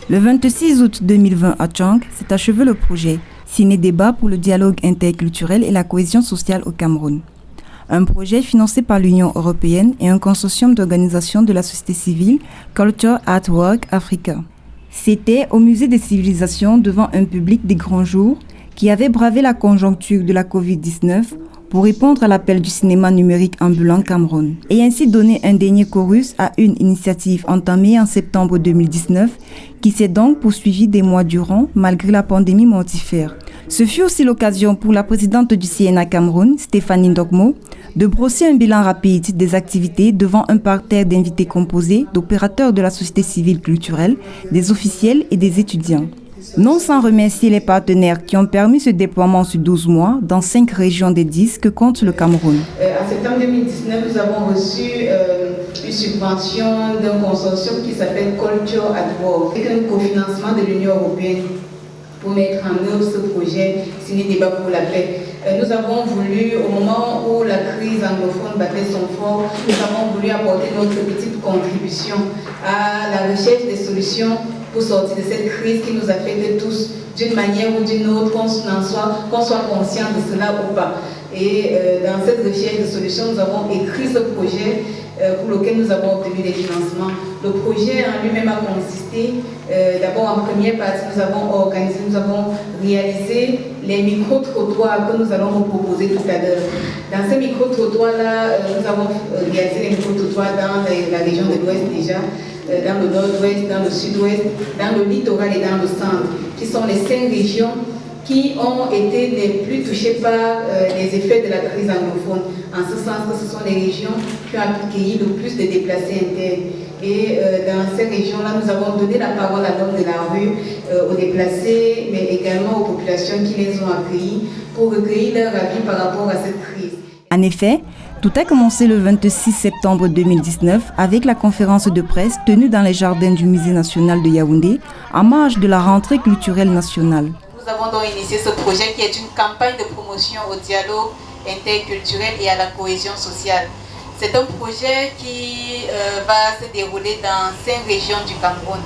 Le 26 août 2020 à Tchang s'est achevé le projet Ciné-débat pour le dialogue interculturel et la cohésion sociale au Cameroun. Un projet financé par l'Union européenne et un consortium d'organisations de la société civile Culture at Work Africa. C'était au Musée des civilisations devant un public des grands jours qui avait bravé la conjoncture de la Covid-19 pour répondre à l'appel du cinéma numérique ambulant Cameroun et ainsi donner un dernier chorus à une initiative entamée en septembre 2019 qui s'est donc poursuivie des mois durant malgré la pandémie mortifère. Ce fut aussi l'occasion pour la présidente du CNA Cameroun, Stéphanie Ndogmo, de brosser un bilan rapide des activités devant un parterre d'invités composé d'opérateurs de la société civile culturelle, des officiels et des étudiants. Non sans remercier les partenaires qui ont permis ce déploiement sur 12 mois dans 5 régions des 10 que compte le Cameroun. En septembre 2019, nous avons reçu une subvention d'un consortium qui s'appelle Culture at Work, avec un cofinancement de l'Union européenne pour mettre en œuvre ce projet Ciné-débat pour la paix. Nous avons voulu, au moment où la crise anglophone battait son fort, nous avons voulu apporter notre petite contribution à la recherche des solutions pour sortir de cette crise qui nous affecte tous d'une manière ou d'une autre, qu'on soit conscient de cela ou pas. Et dans cette recherche de solutions, nous avons écrit ce projet pour lequel nous avons obtenu des financements. Le projet en lui-même a consisté, d'abord en première partie, nous avons réalisé les micro-trottoirs que nous allons vous proposer tout à l'heure. Dans ces micro-trottoirs-là, nous avons réalisé les micro-trottoirs dans la région de l'Ouest déjà, dans le nord-ouest, dans le sud-ouest, dans le littoral et dans le centre, qui sont les 5 régions qui ont été les plus touchées par les effets de la crise anglophone, en ce sens que ce sont les régions qui ont accueilli le plus de déplacés internes. Et dans ces régions-là, nous avons donné la parole à l'homme de la rue, aux déplacés, mais également aux populations qui les ont accueillis pour recueillir leur avis par rapport à cette crise. En effet, tout a commencé le 26 septembre 2019 avec la conférence de presse tenue dans les jardins du Musée national de Yaoundé en marge de la rentrée culturelle nationale. Nous avons donc initié ce projet qui est une campagne de promotion au dialogue interculturel et à la cohésion sociale. C'est un projet qui va se dérouler dans 5 régions du Cameroun.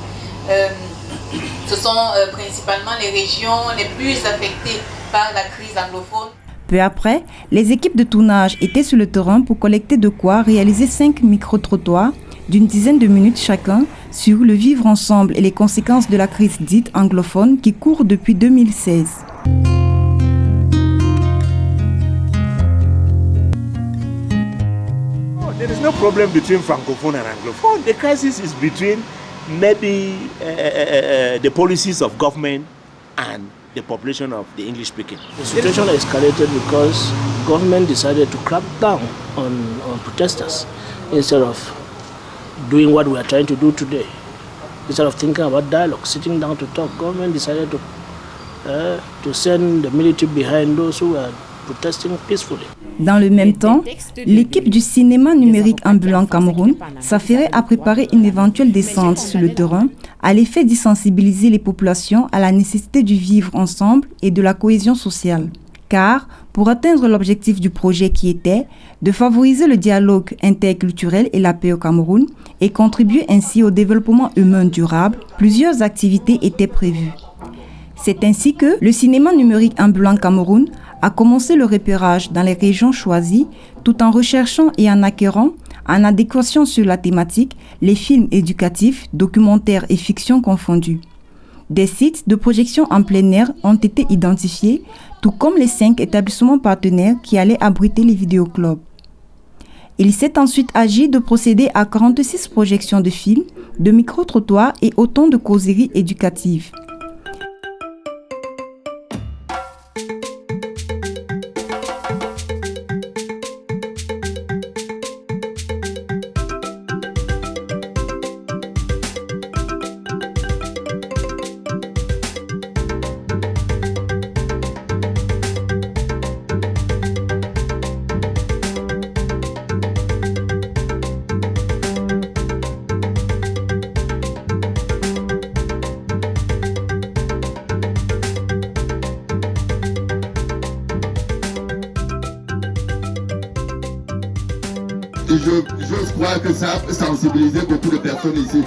Ce sont principalement les régions les plus affectées par la crise anglophone. Peu après, les équipes de tournage étaient sur le terrain pour collecter de quoi réaliser 5 micro-trottoirs d'une dizaine de minutes chacun sur le vivre ensemble et les conséquences de la crise dite anglophone qui court depuis 2016. There is no problem between francophone and anglophone. The crisis is between maybe the policies of government and the population of the English speaking. The situation escalated because government decided to crack down on protesters instead of doing what we are trying to do today. Instead of thinking about dialogue, sitting down to talk, government decided to send the military behind those who were protesting peacefully. Dans le même temps, l'équipe du cinéma numérique ambulant Cameroun s'affairait à préparer une éventuelle descente sur le terrain à l'effet d'y sensibiliser les populations à la nécessité du vivre ensemble et de la cohésion sociale. Car, pour atteindre l'objectif du projet qui était de favoriser le dialogue interculturel et la paix au Cameroun et contribuer ainsi au développement humain durable, plusieurs activités étaient prévues. C'est ainsi que le cinéma numérique ambulant Cameroun a commencé le repérage dans les régions choisies tout en recherchant et en acquérant, en adéquation sur la thématique, les films éducatifs, documentaires et fiction confondus. Des sites de projection en plein air ont été identifiés, tout comme les 5 établissements partenaires qui allaient abriter les vidéoclubs. Il s'est ensuite agi de procéder à 46 projections de films, de micro-trottoirs et autant de causeries éducatives. Je crois que ça a sensibilisé beaucoup de personnes ici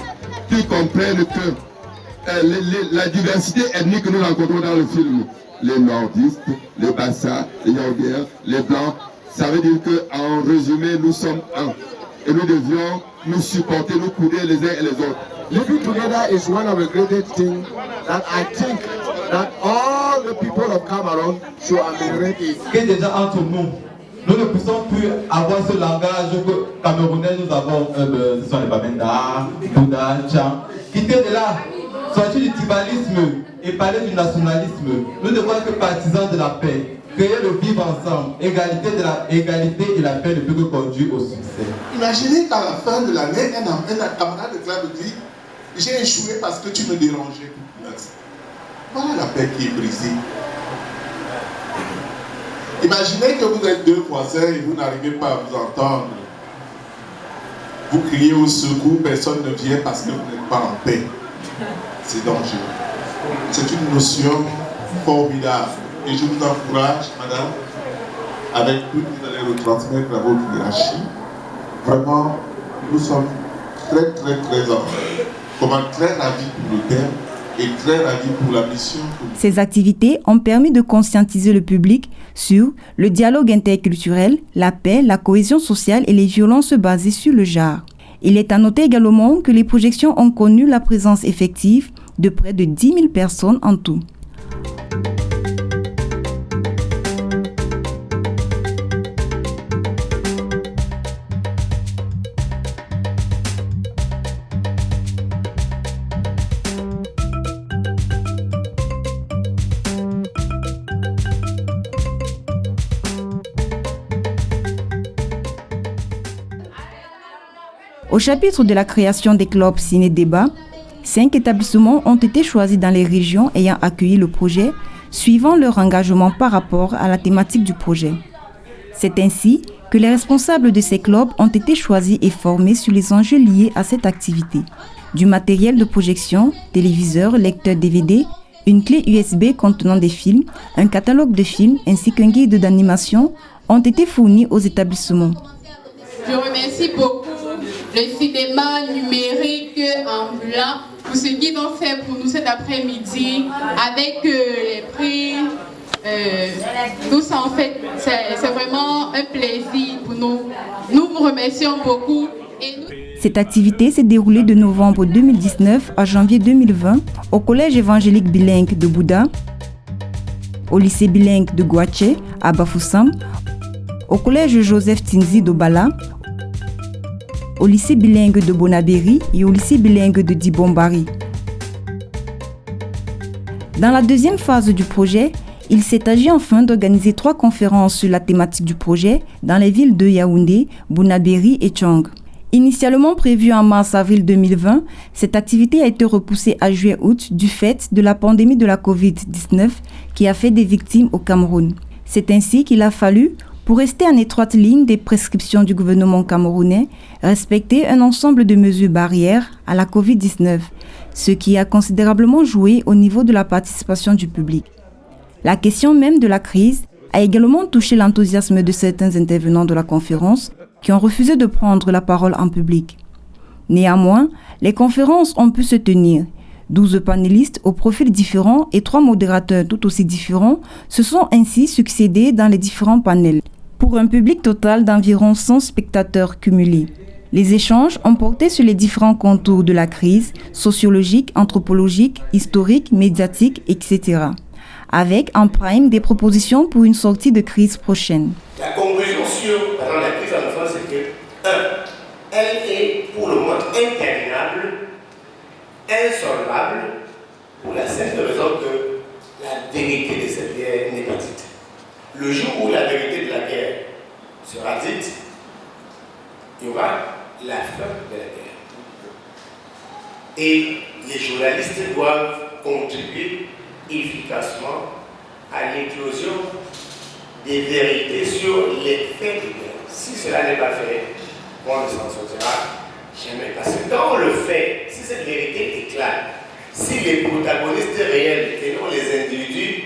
qui comprennent que la diversité ethnique que nous rencontrons dans le film. Les nordistes, les bassas, les yaoguers, les blancs. Ça veut dire qu'en résumé, nous sommes un. Et nous devions nous supporter, nous couder les uns et les autres. Living together is one of the greatest things that I think that all the people of Cameroon should ameliorate it. Que déjà entre nous, nous ne poussons plus avoir ce langage que camerounais nous avons, ce sont les Bamenda, Bouddha, Tchang. Quittez de là, sortir du tribalisme et parler du nationalisme. Nous devons être partisans de la paix, créer le vivre ensemble. Égalité et la paix ne peut que conduire au succès. Imaginez qu'à la fin de l'année, un camarade de classe dit « J'ai échoué parce que tu me dérangeais. » Voilà la paix qui est brisée. Imaginez que vous êtes deux voisins et vous n'arrivez pas à vous entendre. Vous criez au secours, personne ne vient parce que vous n'êtes pas en paix. C'est dangereux. C'est une notion formidable. Et je vous encourage, madame, avec tout, vous allez retransmettre à votre hiérarchie. Vraiment, nous sommes très ravis pour le thème et très ravis pour la mission. Ces activités ont permis de conscientiser le public sur le dialogue interculturel, la paix, la cohésion sociale et les violences basées sur le genre. Il est à noter également que les projections ont connu la présence effective de près de 10 000 personnes en tout. Au chapitre de la création des clubs ciné-débat, 5 établissements ont été choisis dans les régions ayant accueilli le projet, suivant leur engagement par rapport à la thématique du projet. C'est ainsi que les responsables de ces clubs ont été choisis et formés sur les enjeux liés à cette activité. Du matériel de projection, téléviseurs, lecteurs DVD, une clé USB contenant des films, un catalogue de films ainsi qu'un guide d'animation ont été fournis aux établissements. Je remercie beaucoup le cinéma numérique ambulant pour ce qu'ils ont fait pour nous cet après-midi avec les prix. Tout ça en fait, c'est vraiment un plaisir pour nous. Nous vous remercions beaucoup. Cette activité s'est déroulée de novembre 2019 à janvier 2020 au collège évangélique bilingue de Bouddha, au lycée bilingue de Gouaché à Bafoussam, au collège Joseph Tinzi d'Obala, au lycée bilingue de Bonabéry et au lycée bilingue de Dibombari. Dans la deuxième phase du projet, il s'est agi enfin d'organiser 3 conférences sur la thématique du projet dans les villes de Yaoundé, Bonabéry et Tchang. Initialement prévue en mars-avril 2020, cette activité a été repoussée à juillet-août du fait de la pandémie de la Covid-19 qui a fait des victimes au Cameroun. C'est ainsi qu'il a fallu, pour rester en étroite ligne des prescriptions du gouvernement camerounais, respecter un ensemble de mesures barrières à la Covid-19, ce qui a considérablement joué au niveau de la participation du public. La question même de la crise a également touché l'enthousiasme de certains intervenants de la conférence qui ont refusé de prendre la parole en public. Néanmoins, les conférences ont pu se tenir. 12 panélistes aux profils différents et 3 modérateurs tout aussi différents se sont ainsi succédés dans les différents panels, pour un public total d'environ 100 spectateurs cumulés. Les échanges ont porté sur les différents contours de la crise, sociologique, anthropologique, historique, médiatique, etc., avec en prime des propositions pour une sortie de crise prochaine. La conclusion sur la crise en France, c'est que 1. Elle est pour le moment interminable, insolvable, pour la simple raison que la vérité de cette guerre n'est pas dite. Le jour où la vérité de la guerre sera dite, il y aura la fin de la guerre. Et les journalistes doivent contribuer efficacement à l'éclosion des vérités sur les faits de guerre. Si cela n'est pas fait, on ne s'en sortira jamais. Parce que quand on le fait, si cette vérité éclate, si les protagonistes réels et non les individus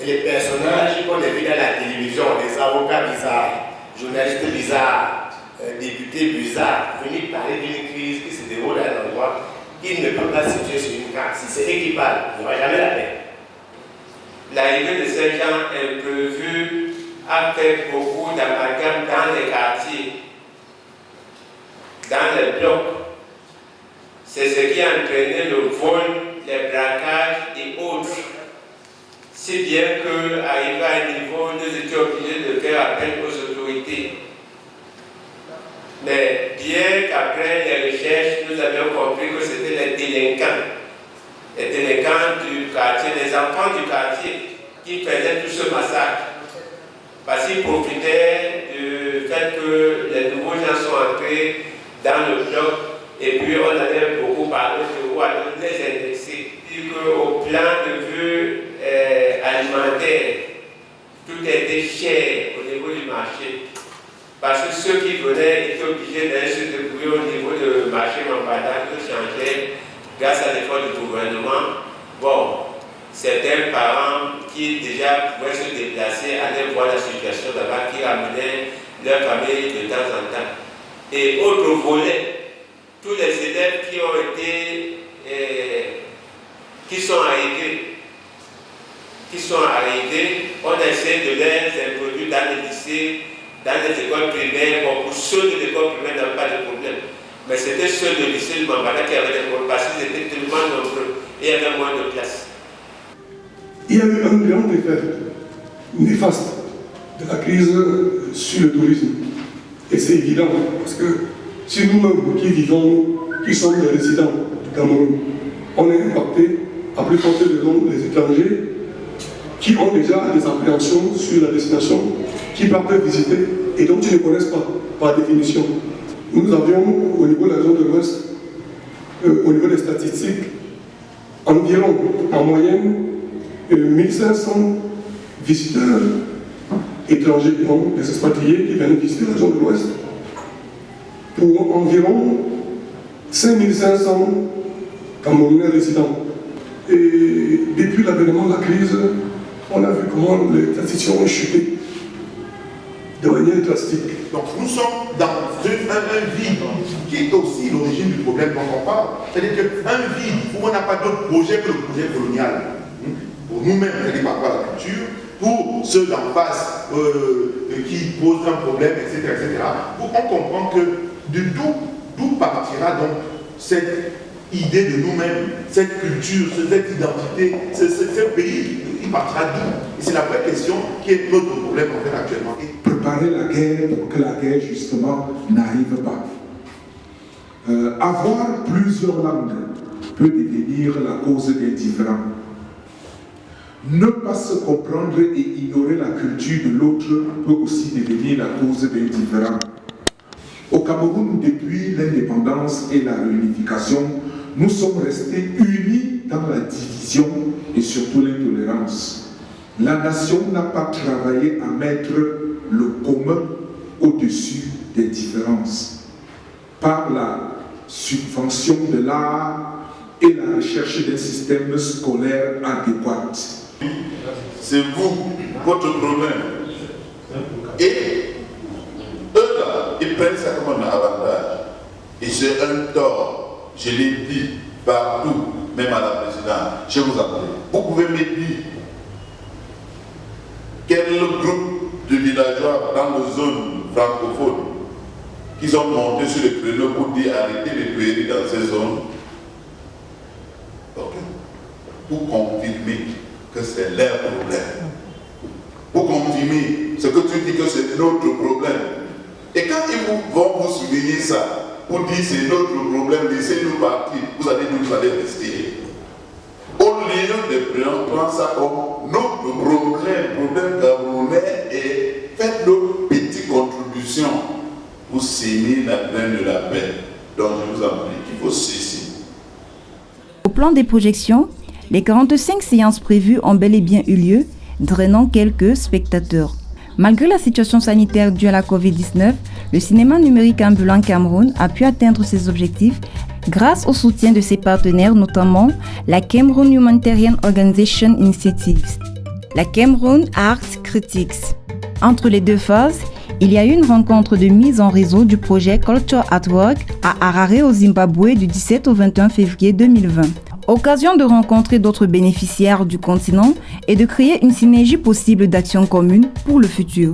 et les personnages qu'on a vus dans la télévision, les avocats bizarres, journalistes bizarres, députés bizarres, venir parler d'une crise qui se déroule à un endroit qui ne peut pas se situer sur une conséquent. Si c'est eux qui parlent, il n'y aura jamais la paix. L'arrivée de ces gens imprévus a fait beaucoup d'amalgame dans les quartiers, dans les blocs. C'est ce qui a entraîné le vol, les braquages et autres. Si bien qu'arrivé à un niveau, nous étions obligés de faire appel aux autorités. Mais bien qu'après les recherches, nous avions compris que c'était les délinquants du quartier, les enfants du quartier qui faisaient tout ce massacre. Parce qu'ils profitaient du fait que les nouveaux gens sont entrés dans le bloc et puis on allait beaucoup parler de quoi les indexer. Puis qu'au plan de vue alimentaire, tout était cher au niveau du marché. Parce que ceux qui venaient étaient obligés d'aller se débrouiller au niveau du marché Mambada, que changeait grâce à l'effort du gouvernement. Bon, certains parents qui déjà pouvaient se déplacer allaient voir la situation là-bas, qui ramenaient leur famille de temps en temps. Et autre volet, tous les élèves qui ont été, qui sont arrivés, on essaie de les introduire dans les lycées, dans les écoles primaires. Bon, pour ceux de l'école primaire n'avaient pas de problème. Mais c'était ceux de lycée de Mambada qui avaient des problèmes parce qu'ils étaient tellement nombreux et il y avait moins de place. Il y a eu un grand effet néfaste de la crise sur le tourisme. Et c'est évident parce que si nous-mêmes qui vivons, qui sommes des résidents du Cameroun, on est impacté à plus forte raison les étrangers qui ont déjà des appréhensions sur la destination, qui partent visiter et donc ils ne connaissent pas par définition. Nous avions au niveau de la zone de l'Ouest, au niveau des statistiques, environ en moyenne 1500 visiteurs étrangers, donc des expatriés qui viennent visiter la zone de l'Ouest, pour environ 5500 Camerounais résidents. Et depuis l'avènement de la crise, on a vu comment les statistiques ont chuté de manière drastique. Donc nous sommes dans un vide qui est aussi l'origine du problème dont on parle. C'est-à-dire qu'un vide où on n'a pas d'autre projet que le projet colonial. Pour nous-mêmes, c'est-à-dire par rapport à la culture, pour ceux d'en face qui posent un problème, etc. On comprend que d'où partira donc cette idée de nous-mêmes, cette culture, cette identité, ce pays, il partira d'où? Et c'est la vraie question qui est notre problème en fait actuellement. Préparer la guerre pour que la guerre justement n'arrive pas. Avoir plusieurs langues peut devenir la cause des différends. Ne pas se comprendre et ignorer la culture de l'autre peut aussi devenir la cause des différends. Au Cameroun, depuis l'indépendance et la réunification, nous sommes restés unis dans la division et surtout l'intolérance. La nation n'a pas travaillé à mettre le commun au-dessus des différences. Par la subvention de l'art et la recherche d'un système scolaire adéquat. C'est vous, votre problème. Et eux là, ils prennent ça comme un avantage. Et c'est un tort. Je l'ai dit partout, même à la présidente. Je vous en prie. Vous pouvez me dire quel groupe de villageois dans nos zones francophones qu'ils ont monté sur le créneau pour dire arrêtez les tueries dans ces zones. Ok. Pour confirmer que c'est leur problème. Pour confirmer ce que tu dis que c'est notre problème. Et quand ils vont vous souligner ça, pour dire c'est notre problème, laissez-nous partir, vous allez nous aller rester. Au lieu de prendre ça comme notre problème camerounais, et faites nos petites contributions pour s'aimer la graine de la paix. Donc je vous en prie, il faut cesser. Au plan des projections, les 45 séances prévues ont bel et bien eu lieu, drainant quelques spectateurs. Malgré la situation sanitaire due à la Covid-19, le cinéma numérique ambulant Cameroun a pu atteindre ses objectifs grâce au soutien de ses partenaires, notamment la Cameroon Humanitarian Organization Initiatives, la Cameroon Arts Critics. Entre les deux phases, il y a eu une rencontre de mise en réseau du projet Culture at Work à Harare au Zimbabwe du 17 au 21 février 2020. Occasion de rencontrer d'autres bénéficiaires du continent et de créer une synergie possible d'actions communes pour le futur.